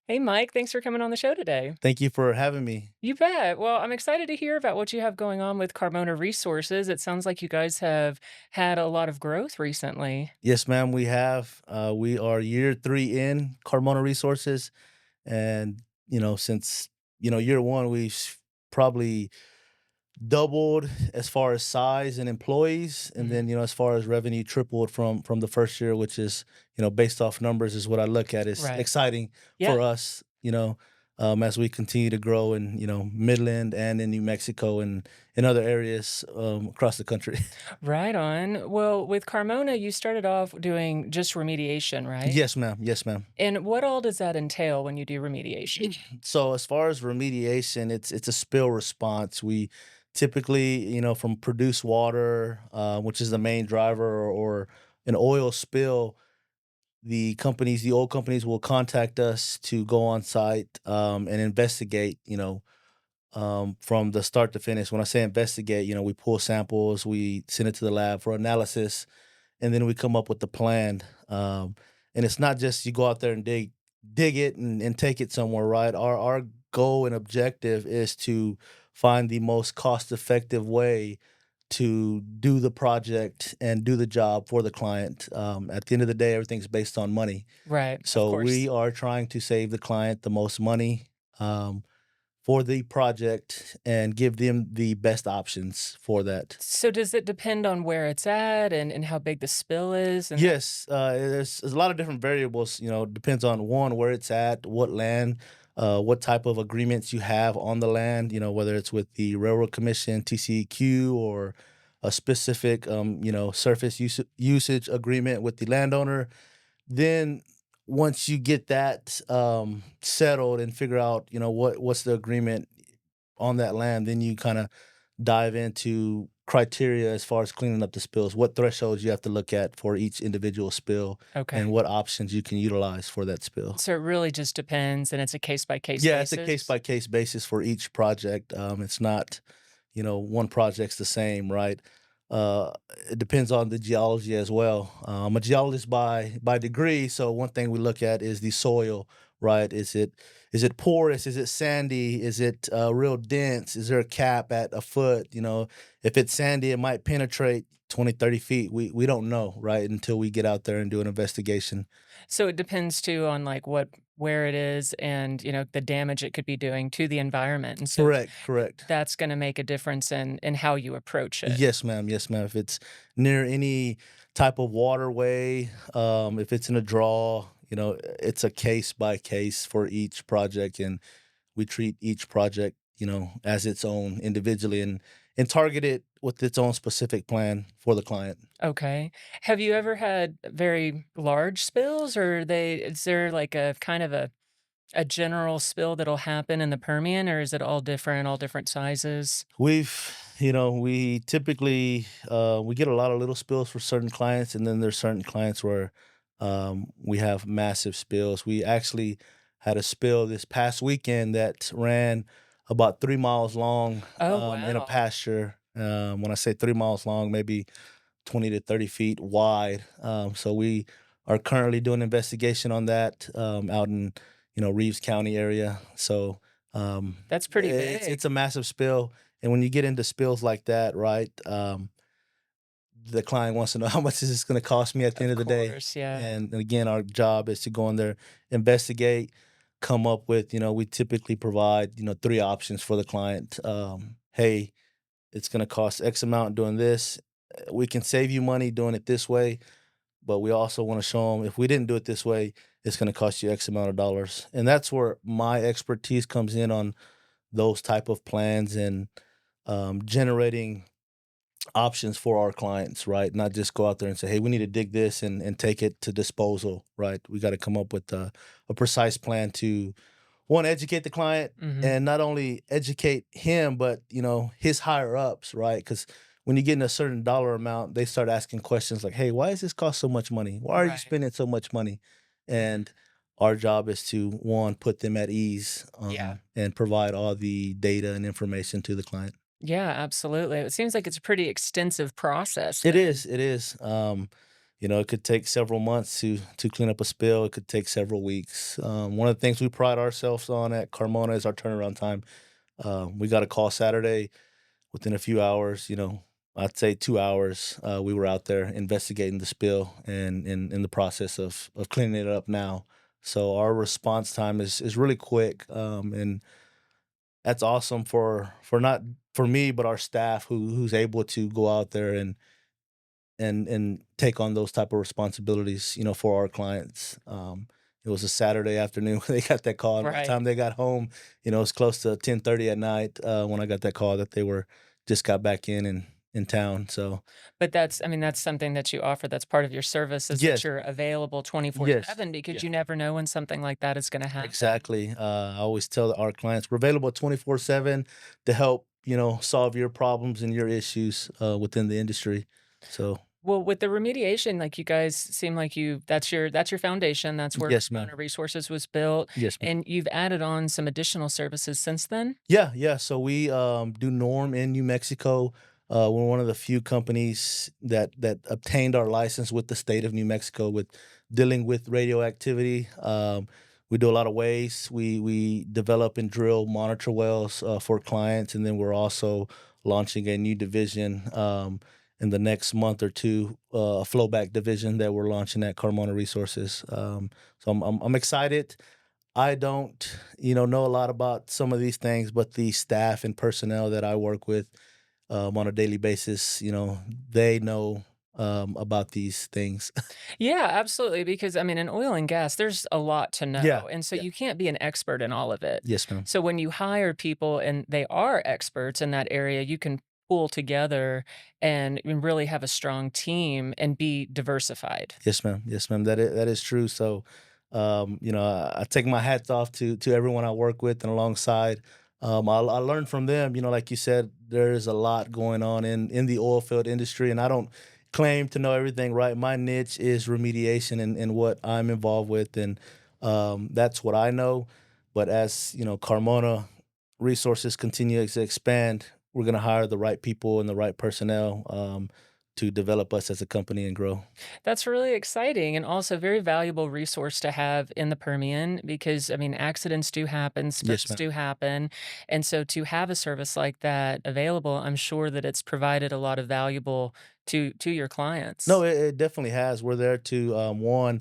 Hey, Mike, thanks for coming on the show today. Thank you for having me. You bet. Well, I'm excited to hear about what you have going on with Carmona Resources. It sounds like you guys have had a lot of growth recently. Yes, ma'am, we have. We are year 3 in Carmona Resources, and, since, year 1, we've probably doubled as far as size and employees, and Mhm. then, as far as revenue, tripled from the first year, which is, based off numbers is what I look at. Is Right. exciting Yeah. for us, as we continue to grow in, Midland and in New Mexico and in other areas across the country. Right on. Well, with Carmona, you started off doing just remediation, right? Yes, ma'am. Yes, ma'am. And what all does that entail when you do remediation? So as far as remediation, it's a spill response. We typically, from produced water, which is the main driver, or an oil spill, the oil companies will contact us to go on site and investigate. From the start to finish. When I say investigate, we pull samples, we send it to the lab for analysis, and then we come up with the plan. And it's not just you go out there and dig it and take it somewhere, right? Our goal and objective is to find the most cost effective way to do the project and do the job for the client. At the end of the day, everything's based on money. Right. Of So course. we are trying to save the client the most money. For the project and give them the best options for that. So does it depend on where it's at and how big the spill is and that? Yes, there's a lot of different variables. Depends on one where it's at, what land, what type of agreements you have on the land. Whether it's with the Railroad Commission, TCEQ, or a specific, surface usage agreement with the landowner. Then once you get that settled and figure out, what's the agreement on that land, then you kind of dive into criteria as far as cleaning up the spills, what thresholds you have to look at for each individual spill, Okay. and what options you can utilize for that spill. So it really just depends and it's a case by case Yeah, it's a case basis. by case basis for each project. It's not, one project's the same, right? Uh, it depends on the geology as well. I'm a geologist by degree, so one thing we look at is the soil, right? Is it porous? Is it sandy? Is it real dense? Is there a cap at a foot? If it's sandy, it might penetrate 20, 30 feet. We don't know, right, until we get out there and do an investigation. So it depends too on like where it is and the damage it could be doing to the environment. And so Correct, correct. that's going to make a difference in how you approach it. Yes, ma'am. Yes, ma'am. If it's near any type of waterway, if it's in a draw, it's a case by case for each project, and we treat each project, as its own individually and target it with its own specific plan for the client. Okay. Have you ever had very large spills or is there like a kind of a general spill that'll happen in the Permian or is it all different sizes? We typically we get a lot of little spills for certain clients, and then there's certain clients where we have massive spills. We actually had a spill this past weekend that ran about 3 miles long Oh, in a wow. pasture. When I say 3 miles long, maybe 20 to 30 feet wide. So we are currently doing investigation on that out in Reeves County area. So That's pretty it's big. a massive spill, and when you get into spills like that, right, the client wants to know how much is this going to cost me at the end Of of the day. course, yeah. And again, our job is to go in there, investigate, come up with, we typically provide, three options for the client. Hey, it's going to cost X amount doing this. We can save you money doing it this way, but we also want to show them if we didn't do it this way, it's going to cost you X amount of dollars. And that's where my expertise comes in on those type of plans and generating options for our clients, right? Not just go out there and say, hey, we need to dig this and take it to disposal, right? We got to come up with a precise plan to one, educate the client, Mhm. and not only educate him, but his higher ups, right? Because when you get in a certain dollar amount, they start asking questions like, hey, why does this cost so much money? Why are you Right. spending so much money? Mhm. And our job is to one, put them at ease, Yeah. and provide all the data and information to the client. Yeah, absolutely. It seems like it's a pretty extensive process It then. is, it is. It could take several months to clean up a spill. It could take several weeks. One of the things we pride ourselves on at Carmona is our turnaround time. We got a call Saturday. Within a few hours, I'd say 2 hours, we were out there investigating the spill and in the process of cleaning it up now. So our response time is really quick, and that's awesome for not for me, but our staff who's able to go out there and take on those type of responsibilities, for our clients. It was a Saturday afternoon when they got that call, and by the Right. time they got home, it's close to 10:30 at night, when I got that call that they were just got back in town, so But that's I mean, that's something that you offer that's part of your service is that yes, you're available yes, 24/7 because yeah, you never know when something like that is gonna happen. exactly. I always tell our clients, "We're available 24/7 to help, solve your problems and your issues, within the industry." So Well, with the remediation, like, you guys seem like you that's your foundation, that's where yes, ma'am. Carmona Resources was built, Yes, ma'am. and you've added on some additional services since then? Yeah, yeah. So we do norm in New Mexico. We're one of the few companies that obtained our license with the state of New Mexico with dealing with radioactivity. We do a lot of waste. We develop and drill monitor wells for clients, and then we're also launching a new division in the next month or two, a flowback division that we're launching at Carmona Resources. So I'm excited. I don't, know a lot about some of these things, but the staff and personnel that I work with on a daily basis, they know about these things. Yeah, absolutely, because, I mean, in oil and gas, there's a lot to Yeah, know, and so yeah. you can't be an expert in all of it. Yes, ma'am. So when you hire people and they are experts in that area, you can pool together and really have a strong team and be diversified. Yes, ma'am. Yes, ma'am. That is true. So, I take my hats off to everyone I work with and alongside. I learn from them. Like you said, there's a lot going on in the oil field industry, and I don't claim to know everything. Right, my niche is remediation and what I'm involved with, and that's what I know. But as Carmona Resources continue to expand, we're going to hire the right people and the right personnel to develop us as a company and grow. That's really exciting and also very valuable resource to have in the Permian because, I mean, accidents do happen, Yes, spills ma'am. do happen. And so to have a service like that available, I'm sure that it's provided a lot of valuable to your No, clients. it definitely has. We're there to one,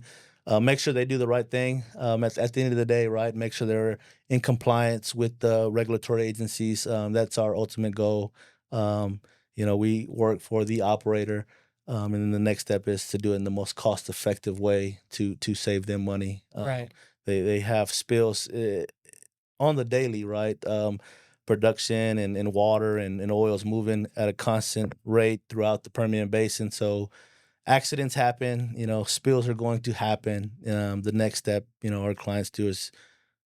make sure they do the right thing. At the end of the day, right? Make sure they're in compliance with the regulatory agencies. That's our ultimate goal. We work for the operator, and then the next step is to do it in the most cost effective way to save them money. Right. They have spills on the daily, right? Production and water and oils moving at a constant rate throughout the Permian Basin. So accidents happen, spills are going to happen. The next step, our clients do is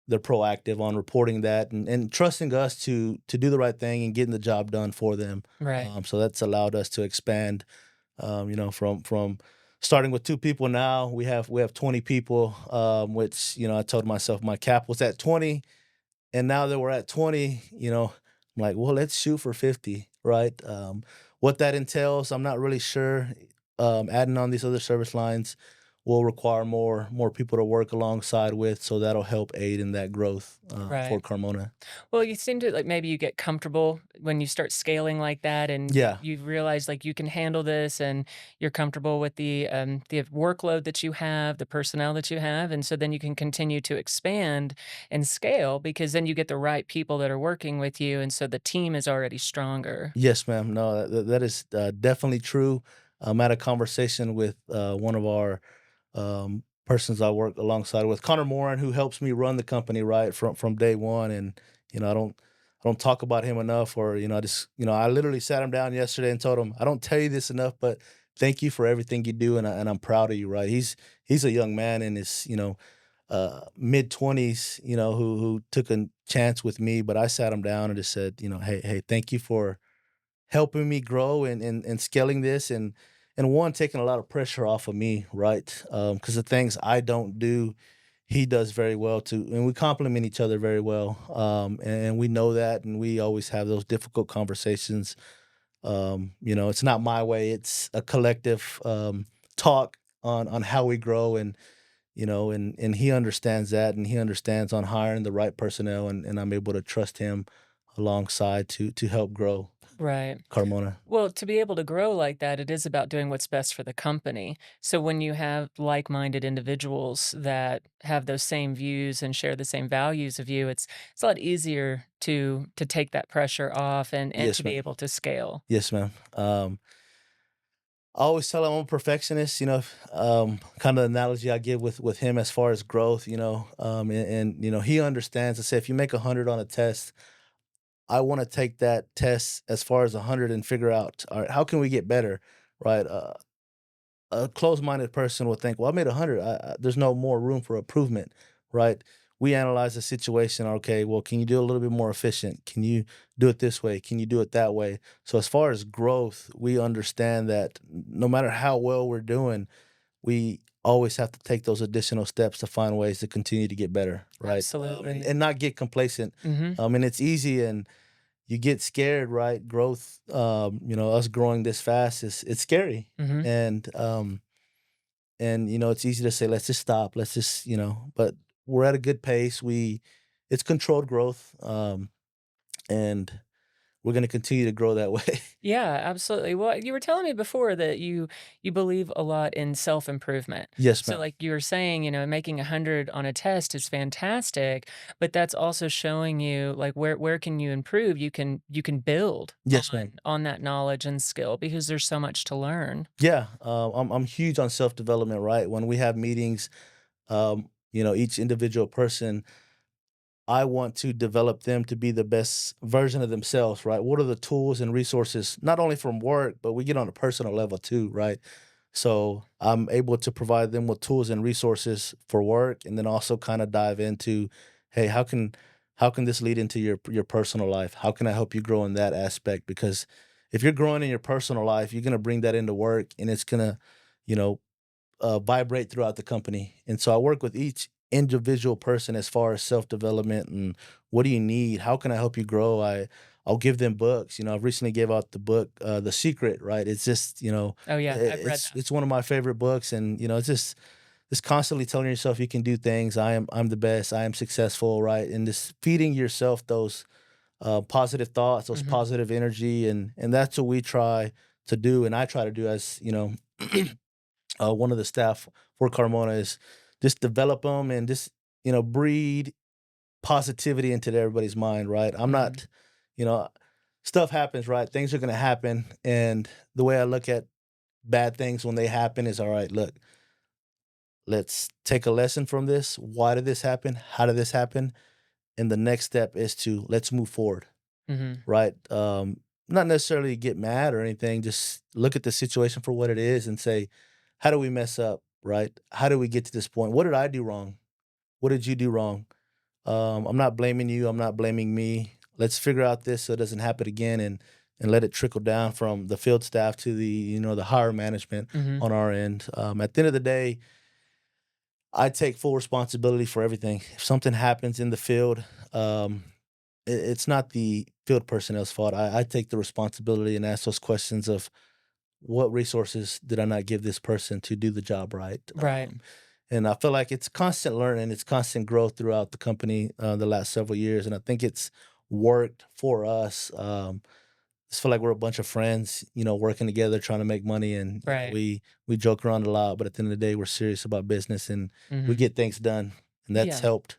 they're proactive on reporting that and trusting us to do the right thing and getting the job done for them. Right. So that's allowed us to expand. From starting with two people now, we have 20 people. Which I told myself my cap was at 20, and now that we're at 20, I'm like, well, let's shoot for 50, right? What that entails, I'm not really sure. Adding on these other service lines will require more people to work alongside with, so that'll help aid in that growth for Right. Carmona. Well, you seem to like maybe you get comfortable when you start scaling like that and Yeah. you realize like you can handle this and you're comfortable with the workload that you have, the personnel that you have. And so then you can continue to expand and scale because then you get the right people that are working with you. And so the team is already stronger. Yes, ma'am. No, that is definitely true. I'm at a conversation with one of our persons I work alongside with, Connor Moran, who helps me run the company right from day one. And I don't talk about him enough, or I literally sat him down yesterday and told him I don't tell you this enough, but thank you for everything you do, and I'm proud of you. Right? He's a young man in his mid 20s, who took a chance with me, but I sat him down and just said, hey, thank you for helping me grow and scaling this, and one taking a lot of pressure off of me, right? Because the things I don't do, he does very well too, and we complement each other very well. And we know that, and we always have those difficult conversations. It's not my way; it's a collective. talk on how we grow, and and he understands that, and he understands on hiring the right personnel, and I'm able to trust him alongside to help grow Right. Carmona. Well, to be able to grow like that, it is about doing what's best for the company. So when you have like-minded individuals that have those same views and share the same values of you, it's a lot easier to take that pressure off and to Yes, be ma'am. able to scale. Yes, ma'am. I always tell him I'm a perfectionist. Kind of the analogy I give with him as far as growth. And he understands. I say if you make 100 on a test, I want to take that test as far as 100 and figure out, all right, how can we get better, right? A closed-minded person would think, "Well, I made 100. There's no more room for improvement," right? We analyze the situation. Okay, well, can you do a little bit more efficient? Can you do it this way? Can you do it that way? So, as far as growth, we understand that no matter how well we're doing, we always have to take those additional steps to find ways to continue to get better, right? And, Absolutely. and not get complacent. Mhm. And it's easy, and you get scared, right? Growth, us growing this fast is it's scary, Mhm. and it's easy to say, let's just stop, let's just, but we're at a good pace. It's controlled growth, and we're going to continue to grow that way. Yeah, absolutely. Well, you were telling me before that you believe a lot in self-improvement. Yes, So ma'am. like you were saying, making 100 on a test is fantastic, but that's also showing you like where can you improve? You can build Yes, ma'am. on that knowledge and skill because there's so much to learn. Yeah, I'm huge on self development, right? When we have meetings, each individual person, I want to develop them to be the best version of themselves, right? What are the tools and resources, not only from work, but we get on a personal level too, right? So I'm able to provide them with tools and resources for work, and then also kind of dive into, hey, how can this lead into your personal life? How can I help you grow in that aspect? Because if you're growing in your personal life, you're gonna bring that into work, and it's gonna, you know, vibrate throughout the company. And so I work with each individual person as far as self development and what do you need? How can I help you grow? I'll give them books. I've recently gave out the book, The Secret. Right? It's just Oh yeah, I've read it's that. it's one of my favorite books, and it's constantly telling yourself you can do things. I'm the best. I am successful. Right? And just feeding yourself those positive thoughts, those Mhm. positive energy, and that's what we try to do, and I try to do as one of the staff for Carmona is just develop them and just breed positivity into everybody's mind. Right? I'm Mhm. not, you know, stuff happens. Right? Things are going to happen, and the way I look at bad things when they happen is all right. Look, let's take a lesson from this. Why did this happen? How did this happen? And the next step is to let's move forward. Mhm. Right? Not necessarily get mad or anything. Just look at the situation for what it is and say, how do we mess up? Right? How do we get to this point? What did I do wrong? What did you do wrong? I'm not blaming you. I'm not blaming me. Let's figure out this so it doesn't happen again, and let it trickle down from the field staff to the higher management Mhm. on our end. At the end of the day, I take full responsibility for everything. If something happens in the field, it's not the field personnel's fault. I take the responsibility and ask those questions of what resources did I not give this person to do the job right? Right. And I feel like it's constant learning, it's constant growth throughout the company the last several years, and I think it's worked for us. I just feel like we're a bunch of friends, working together, trying to make money, and Right. we joke around a lot, but at the end of the day, we're serious about business, and we Mhm. get things done, and that's Yeah. helped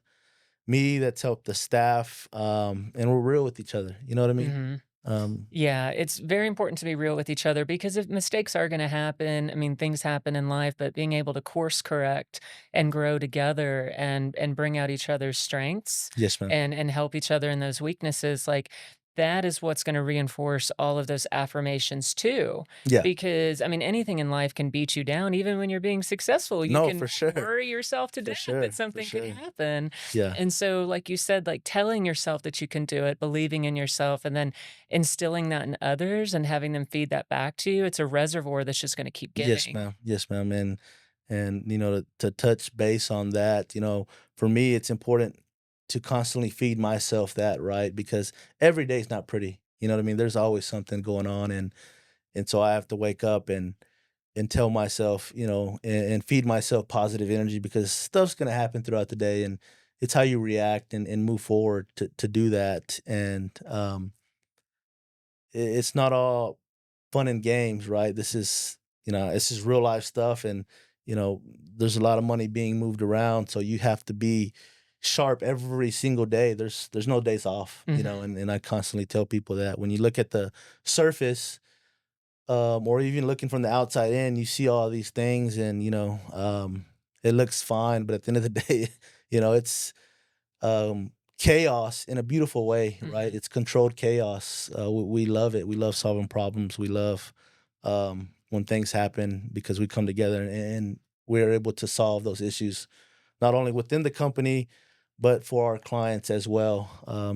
me, that's helped the staff, and we're real with each other. You know what I mean? Mhm. Um, Yeah, it's very important to be real with each other because if mistakes are going to happen, I mean, things happen in life, but being able to course correct and grow together and bring out each other's strengths yes, ma'am. and help each other in those weaknesses, like that is what's going to reinforce all of those affirmations too. Yeah. Because I mean, anything in life can beat you down, even when you're being successful. You No, can for sure. worry yourself to For death that sure. For something could sure. happen. Yeah. And so, like you said, like telling yourself that you can do it, believing in yourself, and then instilling that in others and having them feed that back to you, it's a reservoir that's just gonna keep Yes, giving. ma'am. Yes, ma'am. And to touch base on that, for me, it's important to constantly feed myself that, right? Because every day is not pretty. You know what I mean? There's always something going on, and so I have to wake up and tell myself, and feed myself positive energy because stuff's gonna happen throughout the day, and it's how you react and move forward to do that. And it's not all fun and games, right? This is real life stuff, and there's a lot of money being moved around, so you have to be sharp every single day. There's no days off, Mhm. and I constantly tell people that when you look at the surface, or even looking from the outside in, you see all these things, and it looks fine, but at the end of the day, it's chaos in a beautiful way, right? Mhm. It's controlled chaos. We love it. We love solving problems. We love when things happen because we come together and we're able to solve those issues, not only within the company, but for our clients as well.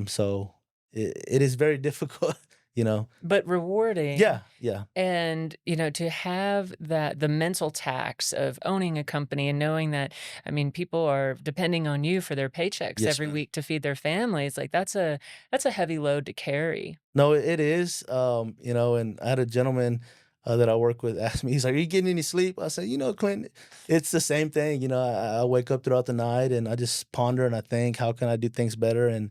So it is very difficult, you know. But rewarding. Yeah, yeah, And, to have the mental tax of owning a company and knowing that, I mean, people are depending on you for their paychecks yes, every ma'am. week to feed their families, like, that's a heavy load to carry. No, it is. And I had a gentleman that I work with ask me, he's like, "Are you getting any sleep?" I said, Clint, it's the same thing. I wake up throughout the night and I just ponder and I think, how can I do things better? And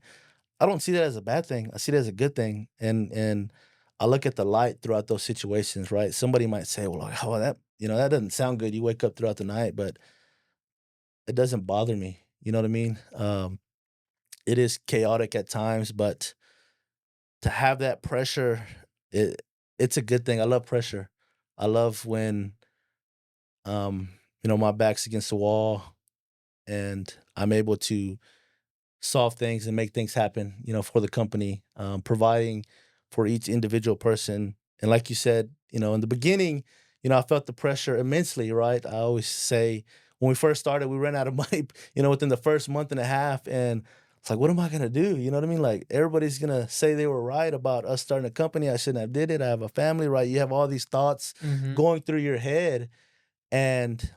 I don't see that as a bad thing. I see it as a good thing. And I look at the light throughout those situations, right? Somebody might say, "Well, like, oh, that doesn't sound good. You wake up throughout the night," but it doesn't bother me. You know what I mean? It is chaotic at times, but to have that pressure, it it's a good thing. I love pressure. I love when, my back's against the wall and I'm able to solve things and make things happen, for the company, providing for each individual person. And like you said, in the beginning, I felt the pressure immensely, right? I always say when we first started, we ran out of money, within the first month and a half. And it's like, what am I gonna do? You know what I mean? Like everybody's gonna say they were right about us starting a company. I shouldn't have did it. I have a family, right? You have all these thoughts Mhm. going through your head, and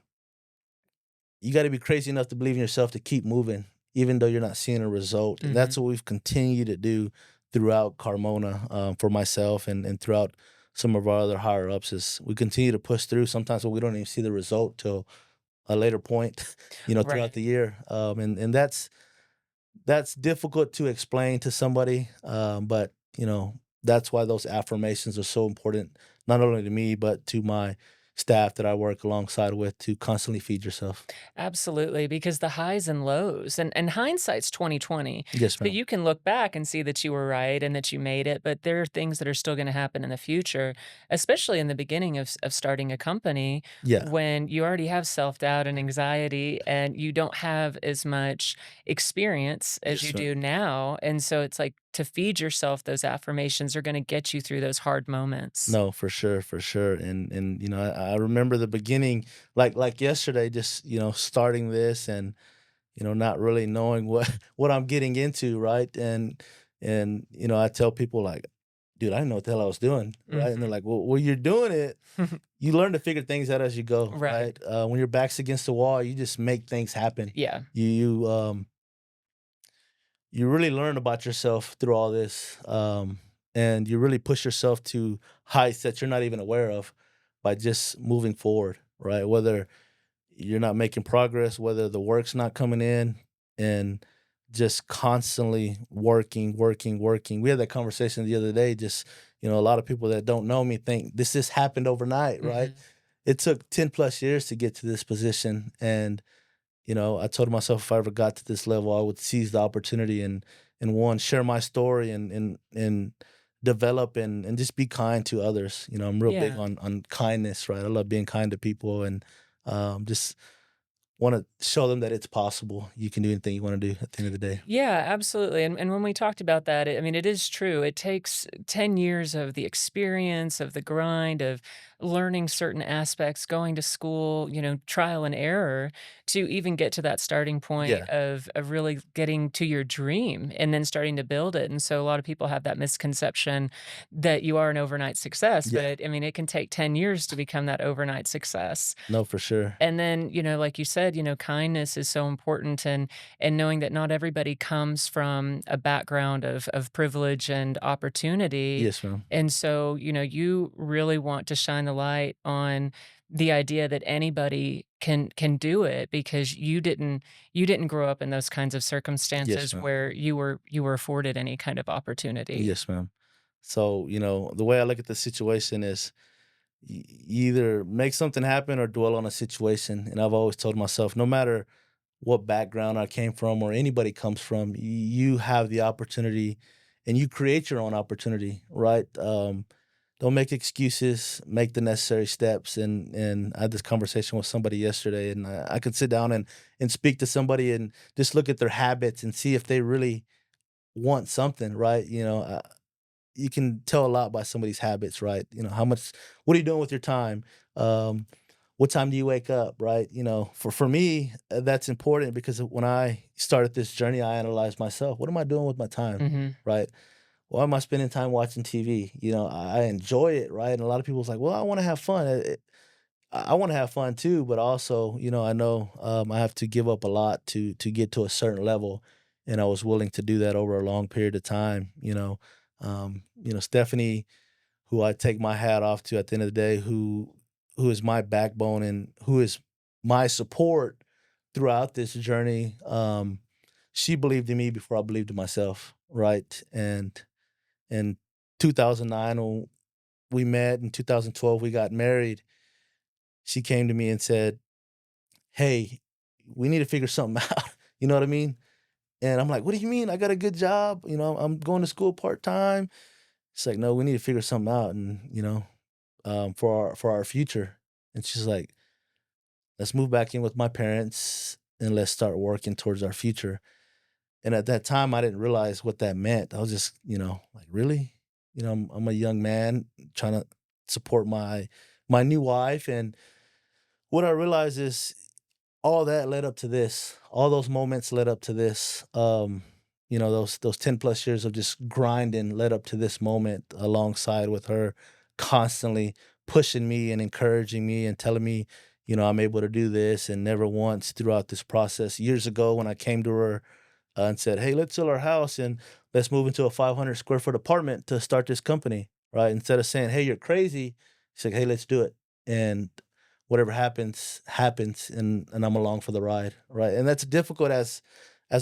you gotta be crazy enough to believe in yourself to keep moving, even though you're not seeing a result, and Mhm. that's what we've continued to do throughout Carmona, for myself and throughout some of our other higher ups is we continue to push through sometimes when we don't even see the result till a later point, throughout Right. the year, and that's difficult to explain to somebody, but, that's why those affirmations are so important, not only to me, but to my staff that I work alongside with to constantly feed yourself. Absolutely, because the highs and lows and hindsight's 2020. Yes, So ma'am. you can look back and see that you were right and that you made it, but there are things that are still gonna happen in the future, especially in the beginning of starting a company Yeah. when you already have self-doubt and anxiety and you don't have as much experience as you Yes, ma'am. do now, and so it's like to feed yourself those affirmations are gonna get you through those hard moments. No, for sure, and I remember the beginning, like yesterday, just starting this, and not really knowing what what I'm getting into, right? And I tell people like, dude, I didn't know what the hell I was doing, right? And they're Mhm. like, well, you're doing it. You learn to figure things out as you go, Right. right? When your back's against the wall, you just make things happen. Yeah. You really learn about yourself through all this, and you really push yourself to heights that you're not even aware of by just moving forward, right? Whether you're not making progress, whether the work's not coming in, and just constantly working, working, working. We had that conversation the other day. Just a lot of people that don't know me think this just happened overnight, right? Mhm. It took 10 plus years to get to this position, and I told myself if I ever got to this level, I would seize the opportunity and one share my story and develop and just be kind to others. I'm real big Yeah. on kindness, right? I love being kind to people and just want to show them that it's possible. You can do anything you want to do at the end of the day. Yeah, absolutely. And when we talked about that, I mean, it is true. It takes 10 years of the experience, of the grind, of learning certain aspects, going to school, trial and error to even get to that starting point Yeah, of really getting to your dream and then starting to build it. And so a lot of people have that misconception that you are an overnight success, yeah, but I mean, it can take 10 years to become that overnight success. no, for sure. And then, like you said, kindness is so important and knowing that not everybody comes from a background of privilege and opportunity. Yes, ma'am. And so, you really want to shine the light on the idea that anybody can do it because you didn't grow up in those kinds of Yes, circumstances ma'am. where you were afforded any kind of opportunity. Yes, ma'am. So, the way I look at the situation is you either make something happen or dwell on a situation. And I've always told myself, no matter what background I came from or anybody comes from, you have the opportunity and you create your own opportunity, right? Don't make excuses, make the necessary steps. And I had this conversation with somebody yesterday, and I could sit down and speak to somebody and just look at their habits and see if they really want something, right? You can tell a lot by somebody's habits, right? What are you doing with your time? Um, what time do you wake up, right? For me, that's important because when I started this journey, I analyzed myself. What am I doing with my time, Mhm. right? Why am I spending time watching TV? I enjoy it, right? And a lot of people's like, well, I want to have fun. I want to have fun too, but also, I know I have to give up a lot to get to a certain level, and I was willing to do that over a long period of time. Stephanie, who I take my hat off to at the end of the day, who is my backbone and who is my support throughout this journey. She believed in me before I believed in myself, right? And in 2009, when we met, in 2012 we got married, she came to me and said, "Hey, we need to figure something out." You know what I mean? And I'm like, "What do you mean? I got a good job. I'm going to school part time." It's like, "No, we need to figure something out, and for our future." And she's like, "Let's move back in with my parents and let's start working towards our future." And at that time, I didn't realize what that meant. I was just, like, really, I'm a young man trying to support my new wife, and what I realized is all that led up to this. All those moments led up to this. Those 10 plus years of just grinding led up to this moment alongside with her constantly pushing me and encouraging me and telling me, I'm able to do this. And never once throughout this process, years ago when I came to her and said, "Hey, let's sell our house and let's move into a 500 square foot apartment to start this company," right? Instead of saying, "Hey, you're crazy," she's like, "Hey, let's do it." And whatever happens, happens, and I'm along for the ride, right? And that's difficult as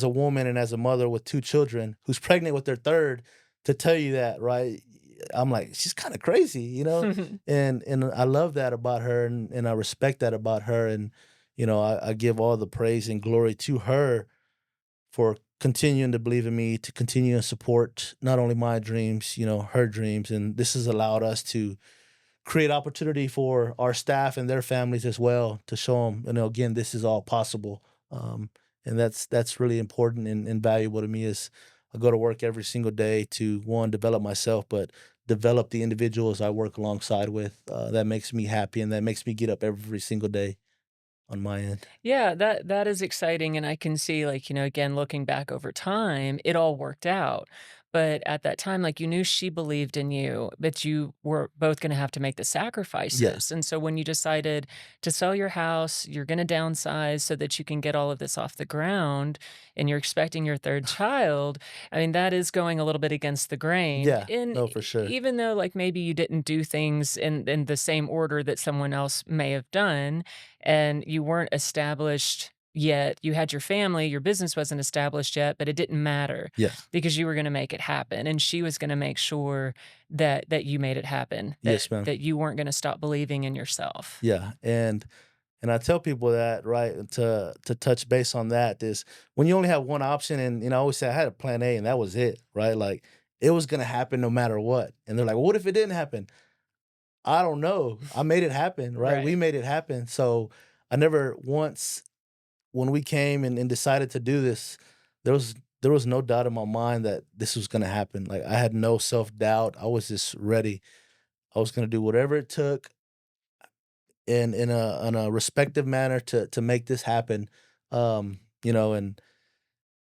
a woman and as a mother with two children who's pregnant with their third to tell you that, right? I'm like, she's kind of crazy, and I love that about her, and I respect that about her, and I give all the praise and glory to her for continuing to believe in me, to continue to support not only my dreams, her dreams. And this has allowed us to create opportunity for our staff and their families as well to show them, again, this is all possible. And that's really important and valuable to me as I go to work every single day to one, develop myself, but develop the individuals I work alongside with. That makes me happy and that makes me get up every single day on my end. Yeah, that is exciting, and I can see, like, again, looking back over time, it all worked out. But at that time, like, you knew she believed in you, but you were both gonna have to make the Yeah. sacrifices. And so when you decided to sell your house, you're gonna downsize so that you can get all of this off the ground, and you're expecting your 3rd child, I mean, that is going a little bit against the grain. Yeah. And No, for sure. even though, like, maybe you didn't do things in the same order that someone else may have done, and you weren't established yet. You had your family, your business wasn't established yet, but it didn't matter Yeah. because you were gonna make it happen, and she was gonna make sure that you made it happen, that Yes, ma'am. that you weren't gonna stop believing in yourself. Yeah. And I tell people that, right, to touch base on that is when you only have one option, and I always say I had a plan A and that was it, right? Like it was gonna happen no matter what. And they're like, "Well, what if it didn't happen?" I don't know. I made it happen, right? We Right. made it happen. So I never once, when we came and decided to do this, there was there was no doubt in my mind that this was gonna happen. Like I had no self-doubt. I was just ready. I was gonna do whatever it took in a respective manner to make this happen. And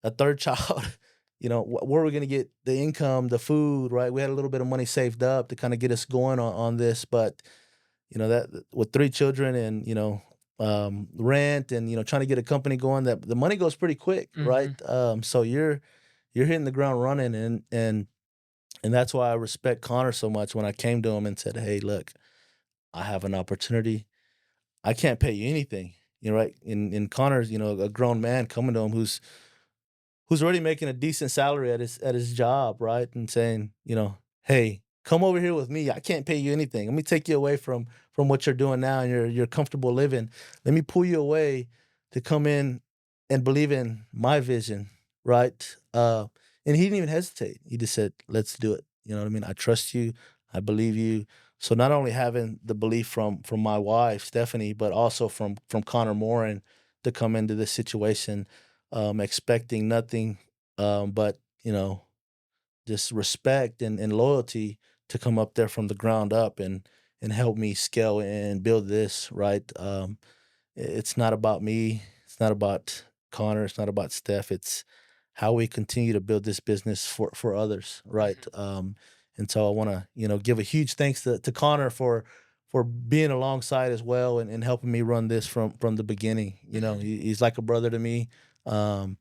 a third child, where are we gonna get the income, the food, right? We had a little bit of money saved up to kind of get us going on this, but that with three children and rent and trying to get a company going, that the money goes pretty quick, right? Mhm. So you're hitting the ground running, and that's why I respect Connor so much when I came to him and said, "Hey, look, I have an opportunity. I can't pay you anything, right? And Connor's, a grown man coming to him who's already making a decent salary at his job, right? And saying, "Hey, come over here with me. I can't pay you anything. Let me take you away from what you're doing now and your comfortable living. Let me pull you away to come in and believe in my vision, right?" And he didn't even hesitate. He just said, "Let's do it." You know what I mean? I trust you. I believe you. So not only having the belief from my wife Stephanie, but also from Connor Morin to come into this situation, expecting nothing, but just respect and loyalty to come up there from the ground up and help me scale and build this right. It's not about me. It's not about Connor. It's not about Steph. It's how we continue to build this business for others, right? Mhm. And so I want to give a huge thanks to Connor for being alongside as well and helping me run this from the beginning. Mhm. He's like a brother to me. Um,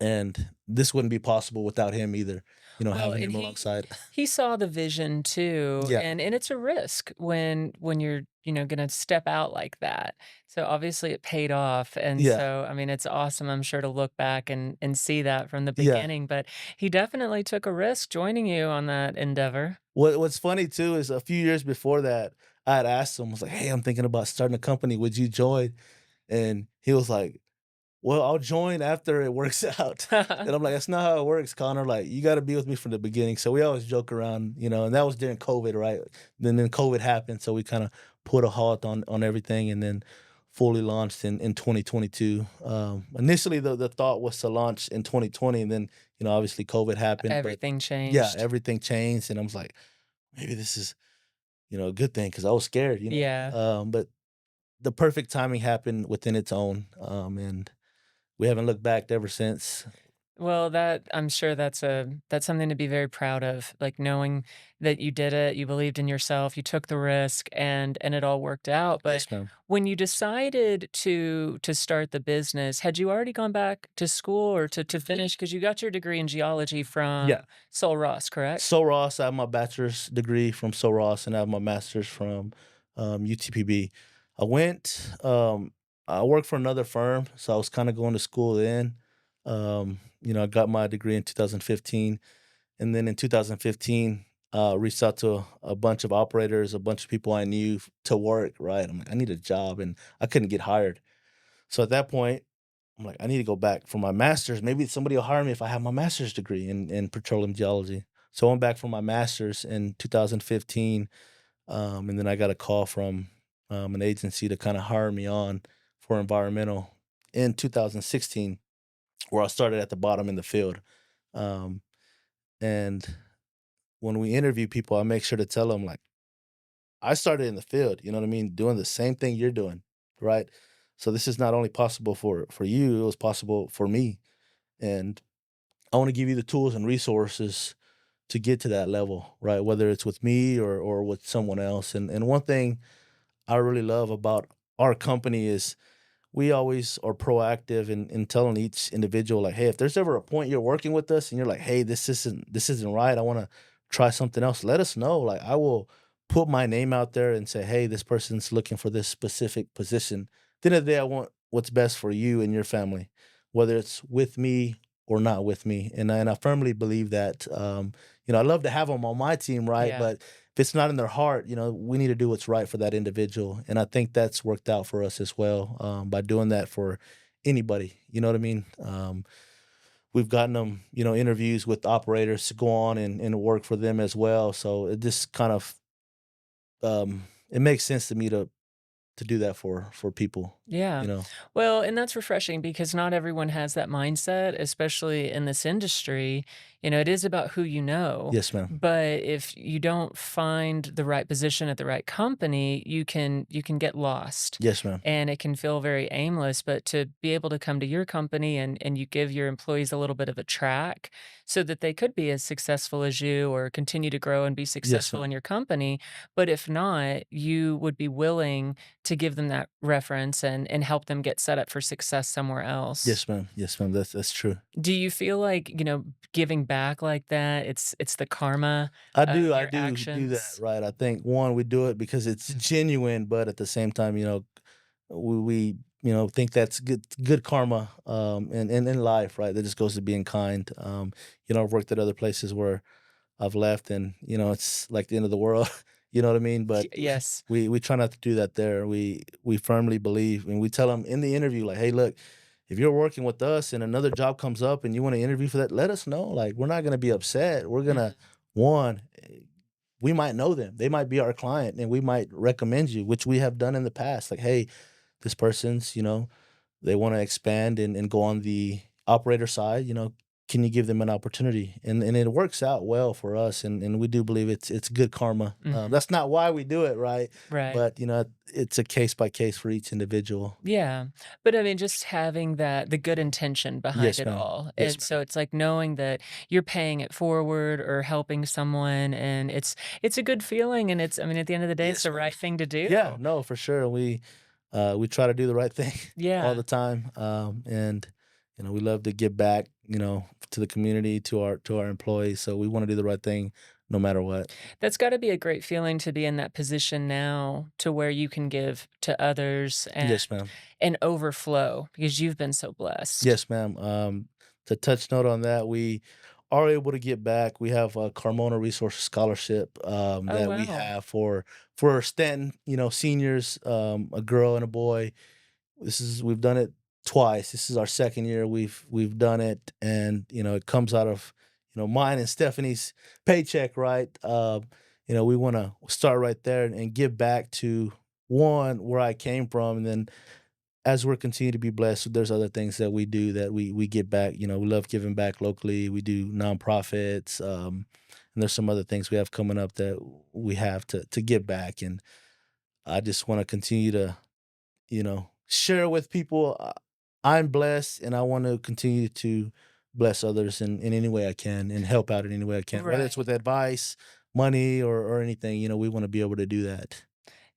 and this wouldn't be possible without him either, Well, having and him he alongside. he saw the vision too, Yeah, and it's a risk when you're, gonna step out like that. So obviously it paid off, and yeah, so, I mean, it's awesome, I'm sure, to look back and see that from the yeah. beginning, but he definitely took a risk joining you on that endeavor. What's funny too is a few years before that, I had asked him, I was like, "Hey, I'm thinking about starting a company. Would you join?" And he was like, "Well, I'll join after it works out." And I'm like, "That's not how it works, Connor. Like, you gotta be with me from the beginning." So we always joke around, and that was during COVID, right? Then COVID happened, so we kinda put a halt on everything and then fully launched in 2022. Initially, the thought was to launch in 2020, and then, obviously COVID happened, but Everything yeah, changed. everything changed, and I was like, "Maybe this is, a good thing because I was scared, Yeah. but the perfect timing happened within its own, and we haven't looked back ever since. Well, that I'm sure that's something to be very proud of, like, knowing that you did it, you believed in yourself, you took the risk, and it all worked out, but Yes, ma'am. when you decided to start the business, had you already gone back to school or to finish? Because you got your degree in geology Yeah. from Sul Ross, correct? So Ross, I have my bachelor's degree from So Ross, and I have my master's from, UTPB. I went, I worked for another firm, so I was kinda going to school then. I got my degree in 2015, and then in 2015, reached out to a bunch of operators, a bunch of people I knew to work, right? I'm like, "I need a job," and I couldn't get hired. So at that point, I'm like, "I need to go back for my master's. Maybe somebody will hire me if I have my master's degree in petroleum geology." So I went back for my master's in 2015, and then I got a call from, an agency to kinda hire me on for environmental in 2016, where I started at the bottom in the field. Um, and when we interview people, I make sure to tell them, like, "I started in the field," you know what I mean, doing the same thing you're doing, right? So this is not only possible for you, it was possible for me, and I wanna give you the tools and resources to get to that level, right? Whether it's with me or with someone else, and one thing I really love about our company is we always are proactive in telling each individual, like, hey, if there's ever a point you're working with us and you're like, hey, this isn't right, I want to try something else, let us know. Like, I will put my name out there and say, hey, this person's looking for this specific position. At the end of the day, I want what's best for you and your family, whether it's with me or not with me. And I firmly believe that. I love to have them on my team, right? Yeah. But if it's not in their heart, we need to do what's right for that individual. And I think that's worked out for us as well, by doing that for anybody. You know what I mean? We've gotten them, interviews with operators to go on and work for them as well. So it just kind of, it makes sense to me to do that for people. Yeah. You know? Well, and that's refreshing because not everyone has that mindset, especially in this industry. It is about who you know, Yes, ma'am. but if you don't find the right position at the right company, you can get lost. Yes, ma'am. And it can feel very aimless, but to be able to come to your company and you give your employees a little bit of a track so that they could be as successful as you or continue to grow and be Yes, successful ma'am. in your company. But if not, you would be willing to give them that reference and help them get set up for success somewhere else. Yes, ma'am. Yes, ma'am. That's true. Do you feel like, giving back like that, it's the karma of I your do that, actions? right? I think one, we do it because it's genuine, but at the same time, we think that's good karma, and in life, right? That just goes to being kind. I've worked at other places where I've left, and it's like the end of the world. You know what I mean? But Yes. we try not to do that there. We firmly believe, and we tell them in the interview, like, hey, look, if you're working with us and another job comes up and you want to interview for that, let us know. Like, we're not gonna be upset. We're gonna, Mhm. one, we might know them. They might be our client, and we might recommend you, which we have done in the past. Like, hey, this person's, they want to expand and go on the operator side, can you give them an opportunity? And it works out well for us, and we do believe it's good karma. Mhm. That's not why we do it, right? Right. But it's a case by case for each individual. Yeah, but I mean, just having that the good intention behind Yes, it ma'am. all, Yes, and ma'am. so it's like knowing that you're paying it forward or helping someone, and it's a good feeling, and it's I mean, at the end of the day, it's Yes, the ma'am. right thing to do. Yeah, no, for sure. We try to do the right thing all Yeah. the time, and we love to give back, to the community, to our employees. So we want to do the right thing no matter what. That's gotta be a great feeling to be in that position now to where you can give to others Yes, ma'am. and overflow because you've been so blessed. Yes, ma'am. To touch note on that, we are able to get back. We have a Carmona Resources scholarship, Oh, that we wow. have for Stanton, seniors, a girl and a boy. We've done it twice. This is our second year we've done it, and it comes out of mine and Stephanie's paycheck, right? We want to start right there and give back to one where I came from, and then as we're continuing to be blessed, there's other things that we do that we give back. We love giving back locally. We do nonprofits, and there's some other things we have coming up that we have to give back. And I just want to continue to share with people. I'm blessed, and I want to continue to bless others in any way I can and help out in any way I can, whether it's Right. with advice, money, or anything. We want to be able to do that.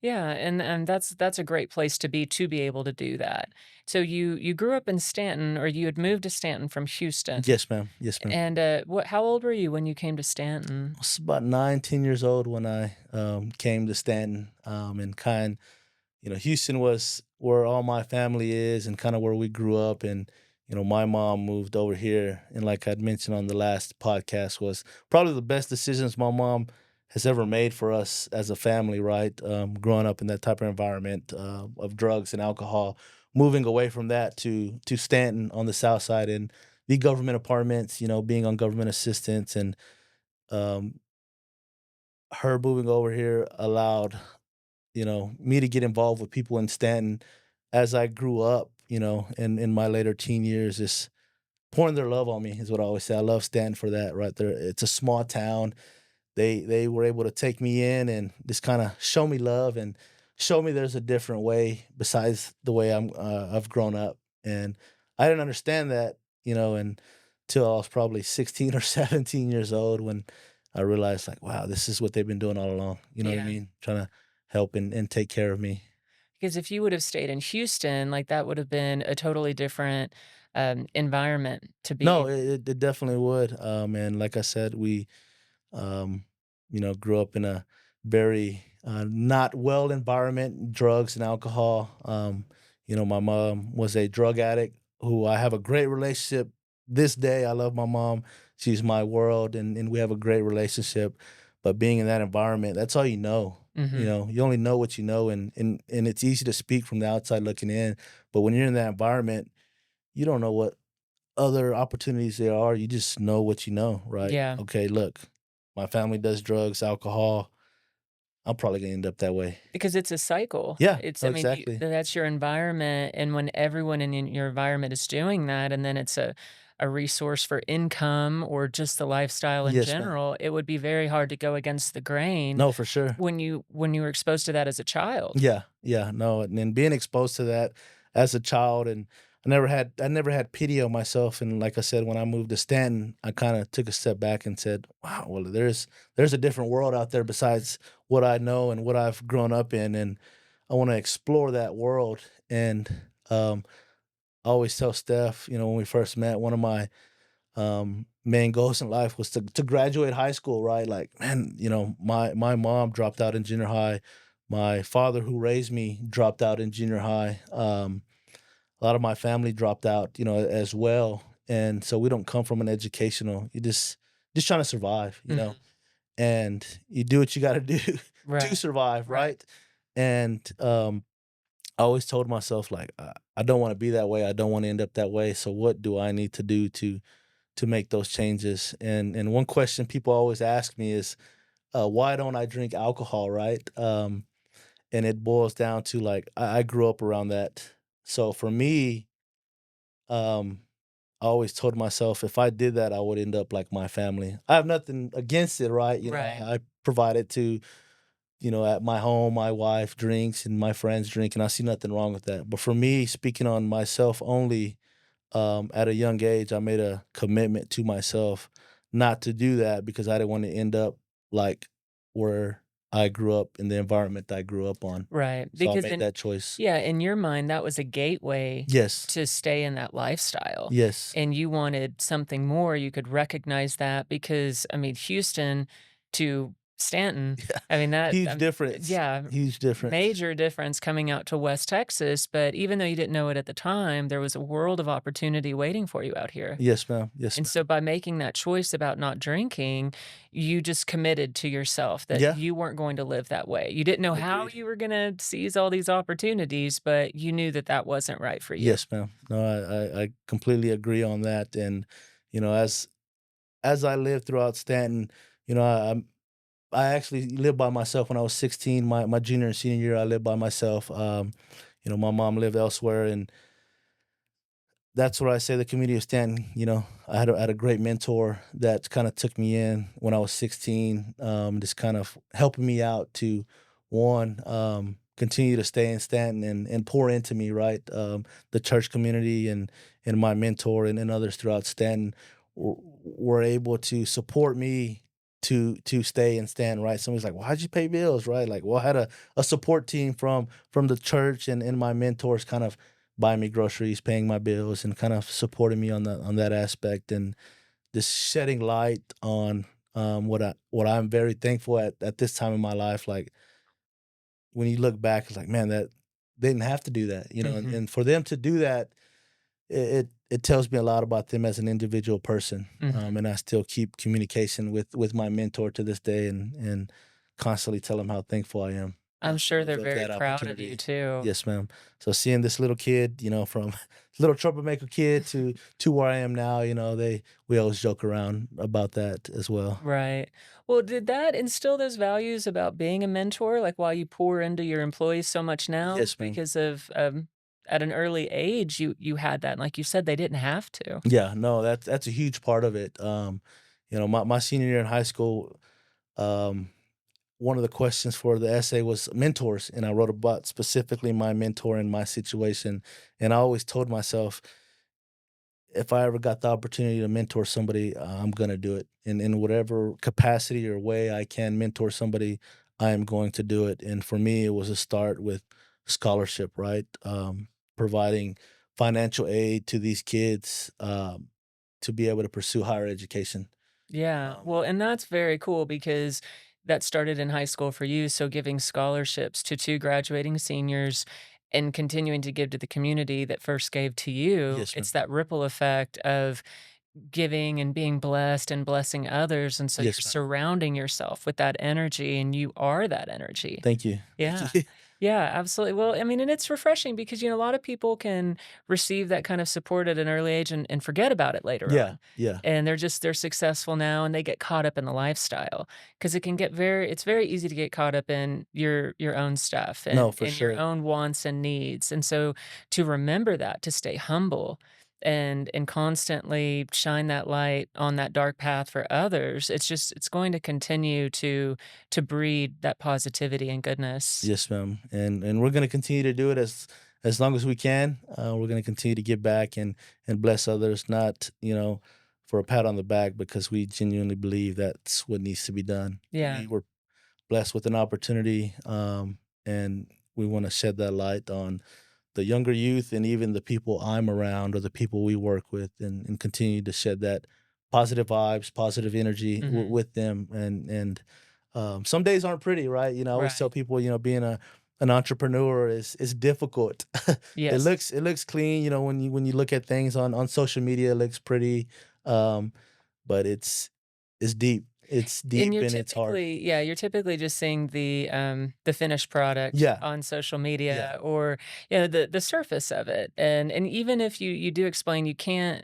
Yeah, and that's a great place to be able to do that. So you grew up in Stanton, or you had moved to Stanton from Houston, Yes, ma'am. Yes, ma'am. and, what how old were you when you came to Stanton? I was about 9, 10 years old when I came to Stanton, and Houston was where all my family is and kind of where we grew up. And, my mom moved over here. And like I'd mentioned on the last podcast, was probably the best decisions my mom has ever made for us as a family, right? Growing up in that type of environment, of drugs and alcohol, moving away from that to Stanton on the south side and the government apartments, being on government assistance, and um, her moving over here allowed me to get involved with people in Stanton as I grew up, in my later teen years, just pouring their love on me is what I always say. I love Stanton for that right there. It's a small town. They were able to take me in and just kind of show me love and show me there's a different way besides the way I've grown up. And I didn't understand that, until I was probably 16 or 17 years old when I realized, like, wow, this is what they've been doing all along. You know what I Yeah. mean? Trying to help and take care of me. Because if you would have stayed in Houston, like, that would have been a totally different, environment to No, be. it definitely would. And like I said, we um, grew up in a very not well environment, drugs and alcohol. My mom was a drug addict who I have a great relationship this day. I love my mom. She's my world, and we have a great relationship. But being in that environment, that's all you know. Mhm. You only know what you know, and it's easy to speak from the outside looking in. But when you're in that environment, you don't know what other opportunities there are. You just know what you know, right? Yeah. Okay, look, my family does drugs, alcohol. I'm probably gonna end up that way. Because it's a cycle. Yeah, It's no, I mean, you exactly. that's your environment, and when everyone in your environment is doing that, and then it's a resource for income or just the lifestyle in Yes, ma'am. general, it would be very hard to go against the grain No, for sure. when you were exposed to that as a child. Yeah, yeah, no, and then being exposed to that as a child, and I never had pity on myself. And like I said, when I moved to Stanton, I kind of took a step back and said, "Wow, well, there's a different world out there besides what I know and what I've grown up in, and I want to explore that world." And um, I always tell Steph, when we first met, one of my main goals in life was to graduate high school, right? Like, man, my mom dropped out in junior high. My father, who raised me, dropped out in junior high. A lot of my family dropped out, as well, and so we don't come from an educational. You just trying to survive, Mhm. and you do what you got to do to Right. survive, Right. right? And I always told myself like I don't want to be that way. I don't want to end up that way. So what do I need to do to make those changes? And one question people always ask me is, why don't I drink alcohol, right? And it boils down to like I grew up around that. So for me, um, I always told myself if I did that, I would end up like my family. I have nothing against it, right? Right. I provided to, at my home, my wife drinks and my friends drink, and I see nothing wrong with that. But for me, speaking on myself only, at a young age, I made a commitment to myself not to do that because I didn't want to end up like where I grew up in the environment I grew up on. Right, So I because made in that choice. yeah, in your mind, that was a gateway Yes. to stay in that lifestyle, Yes. and you wanted something more, you could recognize that because, I mean, Houston to Stanton, Yeah. I mean, that Huge difference. yeah, Huge difference. major difference coming out to West Texas, but even though you didn't know it at the time, there was a world of opportunity waiting for you out here. Yes, ma'am. Yes, And ma'am. so by making that choice about not drinking, you just committed to yourself that Yeah. you weren't going to live that way. You didn't know how Agreed. you were gonna seize all these opportunities, but you knew that that wasn't right for you. Yes, ma'am. No, I completely agree on that. And as I lived throughout Stanton, I actually lived by myself when I was 16. My junior and senior year, I lived by myself. My mom lived elsewhere, and that's where I say the community of Stanton. I had a great mentor that kind of took me in when I was 16, just kind of helping me out to one, continue to stay in Stanton and pour into me, right? The church community and my mentor and others throughout Stanton were able to support me to stay in Stanton, right? Somebody's like, "Well, how'd you pay bills?" Right? Like, well, I had a support team from the church and my mentors kind of buying me groceries, paying my bills, and kind of supporting me on that aspect, and just shedding light on what I'm very thankful at this time in my life. Like when you look back, it's like, man, that they didn't have to do that, and, Mhm, and for them to do that, it tells me a lot about them as an individual person. mhm. And I still keep communication with my mentor to this day, and constantly tell him how thankful I am I'm sure they're of very that proud of you opportunity. too. Yes, ma'am. So seeing this little kid, from little troublemaker kid to where I am now, we always joke around about that as well. Right. Well, did that instill those values about being a mentor, like, while you pour into your employees so much now Yes, ma'am. because of, at an early age, you had that, and like you said, they didn't have to. Yeah, no, that's a huge part of it. My senior year in high school, um, one of the questions for the essay was mentors, and I wrote about specifically my mentor and my situation. And I always told myself, if I ever got the opportunity to mentor somebody, I'm gonna do it in whatever capacity or way I can mentor somebody. I am going to do it. And for me, it was a start with scholarship, right? Providing financial aid to these kids to be able to pursue higher education. Yeah, Um, well, and that's very cool because that started in high school for you, so giving scholarships to 2 graduating seniors and continuing to give to the community that first gave to you, yes, it's ma'am. that ripple effect of giving and being blessed and blessing others, and so you're Yes, ma'am. surrounding yourself with that energy, and you are that energy. Thank you. Yeah. Thank you. Yeah, absolutely. Well, I mean, and it's refreshing because, a lot of people can receive that kind of support at an early age and forget about it later Yeah, on. yeah. And they're successful now and they get caught up in the lifestyle because it's very easy to get caught up in your own stuff No, and for in your sure. own wants and needs. And so to remember that, to stay humble and constantly shine that light on that dark path for others, it's going to continue to breed that positivity and goodness. Yes, ma'am. And we're gonna continue to do it as long as we can. We're gonna continue to give back and bless others, not for a pat on the back, because we genuinely believe that's what needs to be done. Yeah. We were blessed with an opportunity, and we want to shed that light on the younger youth and even the people I'm around or the people we work with, and continue to shed that positive vibes, positive energy Mhm. with them, and Some days aren't pretty, right? I always tell Right. people, being an entrepreneur is difficult. Yes. It looks clean, when you look at things on social media, it looks pretty, um, but it's deep. It's And deep you're and it's hard. typically yeah, you're typically just seeing the finished product Yeah, on social yeah, media or, the surface of it, and even if you do explain, you can't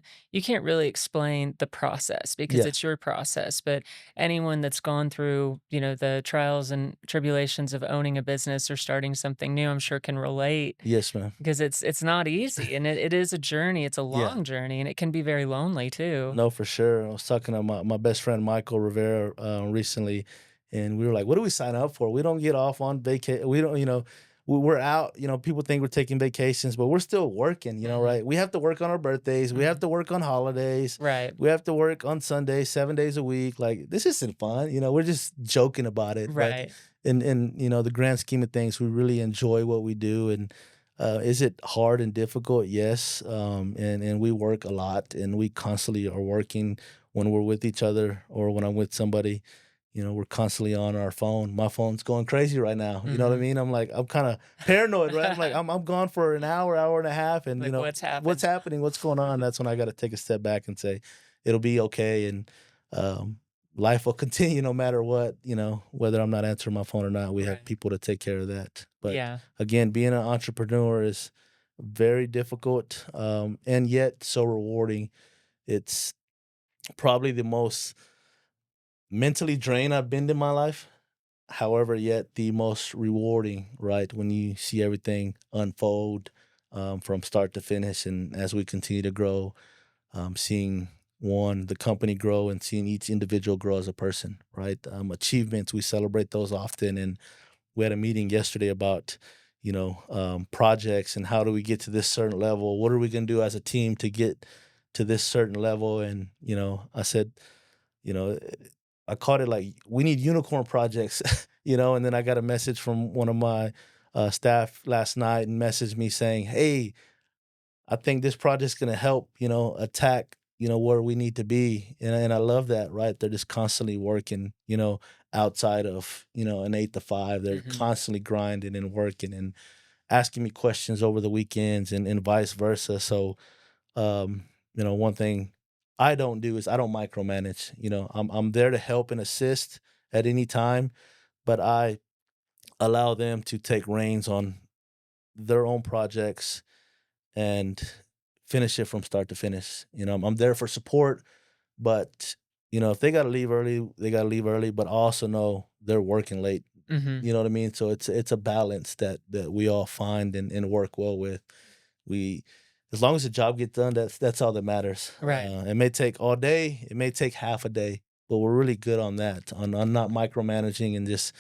really explain the process because yeah. it's your process, but anyone that's gone through, the trials and tribulations of owning a business or starting something new, I'm sure can relate Yes, ma'am. because it's not easy, and it is a journey, it's a Yeah. long journey, and it can be very lonely too. No, for sure. I was talking to my best friend Michael Rivera recently, and we were like, "What do we sign up for? We don't get off on vacation. We don't, we're out. People think we're taking vacations, but we're still working. Mhm. Right? We have to work on our birthdays. We have Mhm. to work on holidays. Right. We have to work on Sundays, 7 days a week. Like this isn't fun. We're just joking about it, but Right. in the grand scheme of things, we really enjoy what we do, and is it hard and difficult? Yes. And we work a lot, and we constantly are working when we're with each other or when I'm with somebody. We're constantly on our phone. My phone's going crazy right now. You know what I Mhm. mean? I'm like, I'm kind of paranoid, right? I'm like, I'm gone for an hour, hour and a half, and Like, what's what's happened? happening? What's going on? That's when I got to take a step back and say, it'll be okay, and um, life will continue no matter what. Whether I'm not answering my phone or not, we have Right. people to take care of that. But Yeah. again, being an entrepreneur is very difficult, and yet so rewarding. It's probably the most mentally drained I've been in my life. However, yet the most rewarding, right? When you see everything unfold from start to finish, and as we continue to grow, seeing the company grow and seeing each individual grow as a person, right? Achievements, we celebrate those often, and we had a meeting yesterday about projects and how do we get to this certain level, what are we going to do as a team to get to this certain level, and I said, you know I called it like we need unicorn projects. And then I got a message from one of my staff last night and messaged me saying, hey, I think this project's gonna help, attack, where we need to be. And I love that, right? They're just constantly working, outside of, an 8 to 5. They're Mhm. constantly grinding and working and asking me questions over the weekends and vice versa. So one thing I don't do is I don't micromanage. I'm there to help and assist at any time, but I allow them to take reins on their own projects and finish it from start to finish. I'm there for support, but if they gotta leave early, they gotta leave early. But I also know they're working late. Mhm. You know what I mean? So it's a balance that we all find and work well with. We As long as the job gets done, that's all that matters. Right. It may take all day, it may take half a day, but we're really good on that, on not micromanaging and just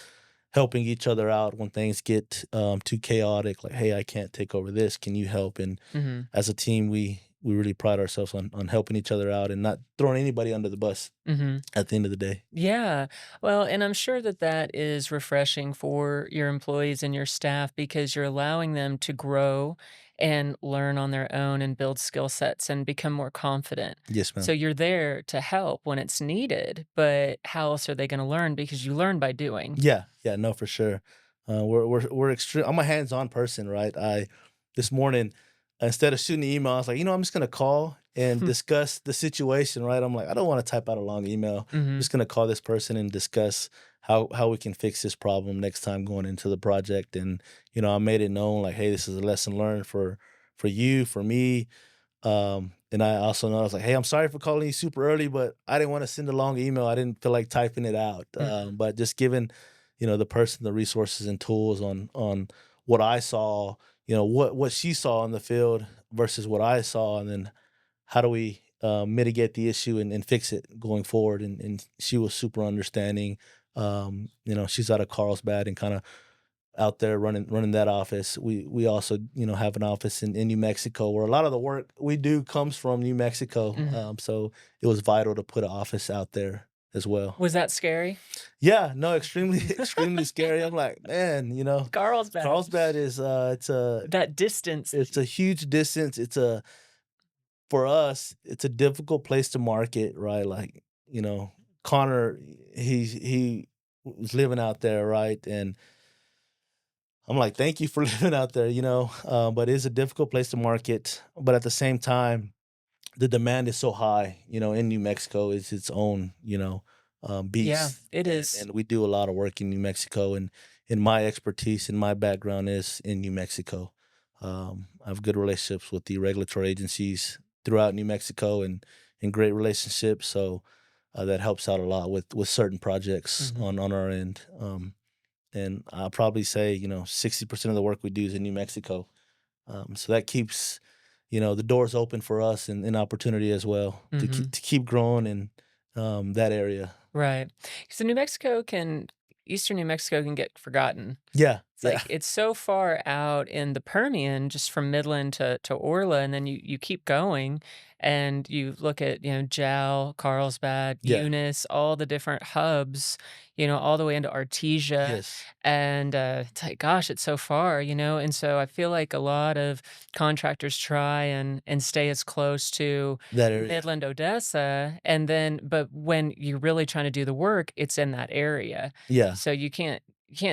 helping each other out when things get too chaotic. Like, hey, I can't take over this. Can you help? And Mhm. as a team, we really pride ourselves on helping each other out and not throwing anybody under the bus Mhm. at the end of the day. Yeah. Well, and I'm sure that that is refreshing for your employees and your staff because you're allowing them to grow and learn on their own and build skill sets and become more confident. Yes, So ma'am. you're there to help when it's needed, but how else are they going to learn? Because you learn by doing. Yeah, yeah, no, for sure. We're extreme. I'm a hands-on person, right? I This morning, instead of shooting the email, I was like, I'm just gonna call and discuss the situation, right? I'm like, I don't want to type out a long email. I'm Mhm. just gonna call this person and discuss how we can fix this problem next time going into the project. And I made it known like, hey, this is a lesson learned for you, for me, and I also know I was like, "Hey, I'm sorry for calling you super early, but I didn't want to send a long email. I didn't feel like typing it out." Mhm. But just giving, the person the resources and tools on what I saw, what she saw in the field versus what I saw, and then how do we mitigate the issue and fix it going forward. And she was super understanding. She's out of Carlsbad and kind of out there running that office. We also, have an office in New Mexico where a lot of the work we do comes from New Mexico. Mhm. So it was vital to put an office out there as well. Was that scary? Yeah, no, extremely extremely scary. I'm like, man, Carlsbad. Carlsbad is That distance. it's a huge distance. For us, it's a difficult place to market, right? Like, Connor, he was living out there, right? And I'm like, thank you for living out there, but it's a difficult place to market. But at the same time, the demand is so high, in New Mexico is its own, Yeah, beast. it And is. and we do a lot of work in New Mexico, and my expertise and my background is in New Mexico. I have good relationships with the regulatory agencies throughout New Mexico, and great relationships. So that helps out a lot with certain projects Mhm. on our end. And I'll probably say, 60% of the work we do is in New Mexico. So that keeps, the doors open for us, and opportunity as well to Mhm. keep growing in that area. Right. So New Mexico can Eastern New Mexico can get forgotten. Yeah, It's yeah, like it's so far out in the Permian, just from Midland to Orla, and then you keep going, and you look at, Jal, Carlsbad, yeah, Eunice, all the different hubs, all the way into Artesia, yes, and, it's like, gosh, it's so far, and so I feel like a lot of contractors try and stay as close to that area. Midland, Odessa, and then but when you're really trying to do the work, it's in that area. Yeah, So you can't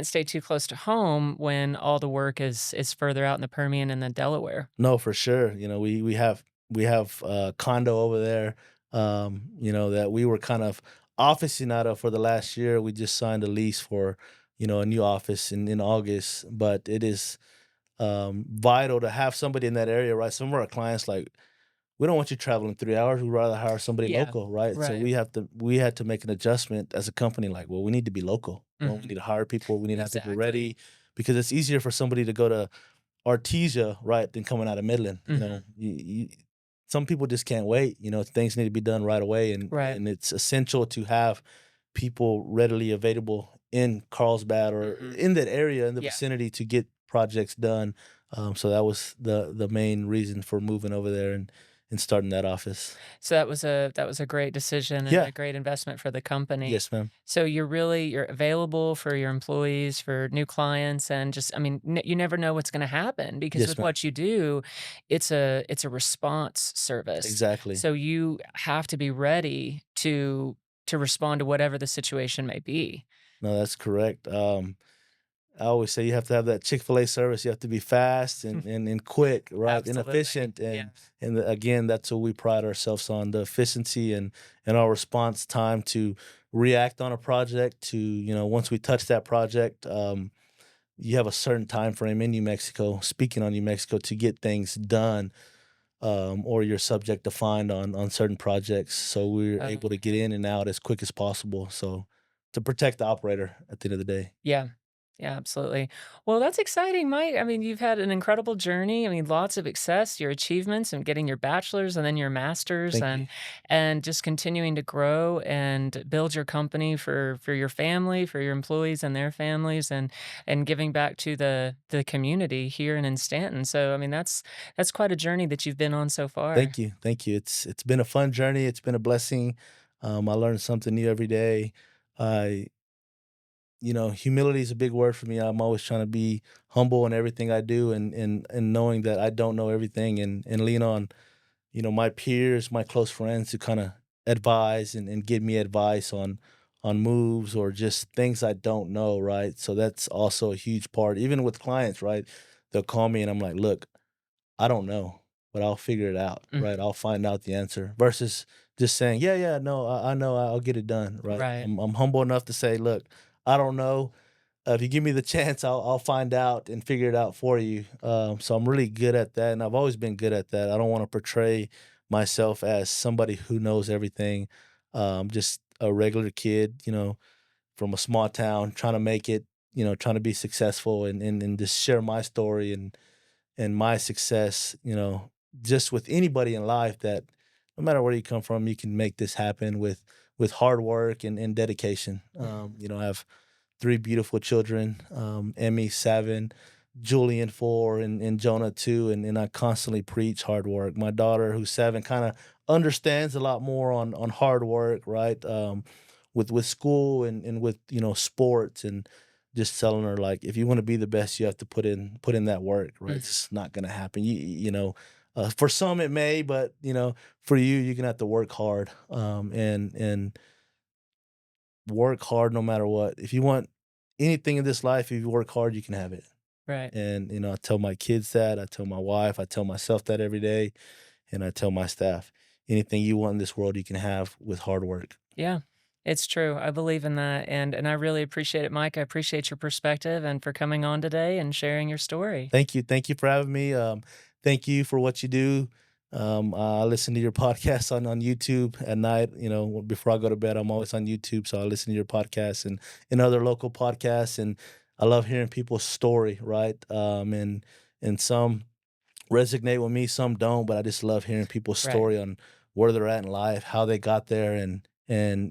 stay too close to home when all the work is further out in the Permian and then Delaware. no, for sure. We have condo over there. That we were kind of officing out of for the last year. We just signed a lease for a new office in August, but it is vital to have somebody in that area, right? Some of our clients, like, we don't want you traveling 3 hours. We'd rather hire somebody Yeah. local, right? So Right. we had to make an adjustment as a company, like, well, we need to be local. Well, we Mhm. need to hire people. We need to have people Exactly. ready, because it's easier for somebody to go to Artesia, right, than coming out of Midland. Mhm. Some people just can't wait. Things need to be done right away, and Right. it's essential to have people readily available in Carlsbad or Mhm. in that area in the Yeah. vicinity to get projects done. So that was the main reason for moving over there and starting that office. So that was a great decision and Yeah. a great investment for the company. Yes, ma'am. So you're available for your employees, for new clients, and just I mean, you never know what's gonna happen because Yes, with ma'am. what you do, it's a response service. Exactly. So you have to be ready to respond to whatever the situation may be. No, that's correct. I always say you have to have that Chick-fil-A service. You have to be fast and quick, right, and Absolutely. efficient. Yeah. Again, that's what we pride ourselves on: the efficiency and our response time to react on a project. To once we touch that project, you have a certain time frame in New Mexico. Speaking on New Mexico, to get things done, or you're subject to fine on certain projects. So we're Oh, able to get yeah. in and out as quick as possible. So to protect the operator at the end of the day. Yeah. Yeah, absolutely. Well, that's exciting, Mike. I mean, you've had an incredible journey. I mean, lots of success, your achievements and getting your bachelor's and then your master's Thank you. and just continuing to grow and build your company for your family, for your employees and their families and giving back to the community here and in Stanton. So, I mean, that's quite a journey that you've been on so far. Thank you. Thank you. It's been a fun journey. It's been a blessing. I learn something new every day. I Humility is a big word for me. I'm always trying to be humble in everything I do, and knowing that I don't know everything, and lean on, my peers, my close friends, to kind of advise and give me advice on moves or just things I don't know, right? So that's also a huge part. Even with clients, right? They'll call me and I'm like, look, I don't know, but I'll figure it out, right? Mhm. I'll find out the answer versus just saying, yeah, yeah, no, I know, I'll get it done, right? Right. I'm humble enough to say, look, I don't know. If you give me the chance, I'll find out and figure it out for you. So I'm really good at that, and I've always been good at that. I don't want to portray myself as somebody who knows everything. Just a regular kid, from a small town, trying to make it, trying to be successful, and just share my story and my success, just with anybody in life, that no matter where you come from, you can make this happen with hard work and dedication. Mhm. I have 3 beautiful children, Emmy 7, Julian 4, and Jonah 2, and I constantly preach hard work. My daughter, who's 7, kinda understands a lot more on hard work, right? With school and with, sports, and just telling her, like, if you wanna be the best, you have to put in that work, right? It's Mhm. just not gonna happen. For some it may, but, for you, you're gonna have to work hard, and work hard no matter what. If you want anything in this life, if you work hard, you can have it. Right. And, I tell my kids that, I tell my wife, I tell myself that every day, and I tell my staff, anything you want in this world, you can have with hard work. Yeah, it's true. I believe in that, and I really appreciate it, Mike. I appreciate your perspective and for coming on today and sharing your story. Thank you. Thank you for having me. Thank you for what you do. I listen to your podcast on YouTube at night. Before I go to bed, I'm always on YouTube, so I listen to your podcast and other local podcasts. And I love hearing people's story, right? And some resonate with me, some don't, but I just love hearing people's Right. story on where they're at in life, how they got there, and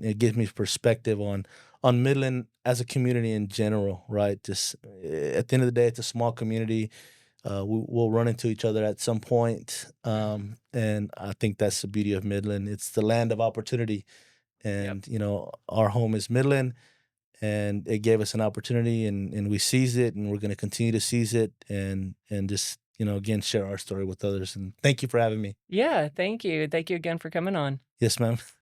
it gives me perspective on Midland as a community in general, right? Just at the end of the day, it's a small community. We'll run into each other at some point, Mhm. and I think that's the beauty of Midland. It's the land of opportunity, Yep. and our home is Midland, and it gave us an opportunity, and we seized it, and we're going to continue to seize it, and just again share our story with others. And thank you for having me. Yeah, thank you. Thank you again for coming on. Yes, ma'am.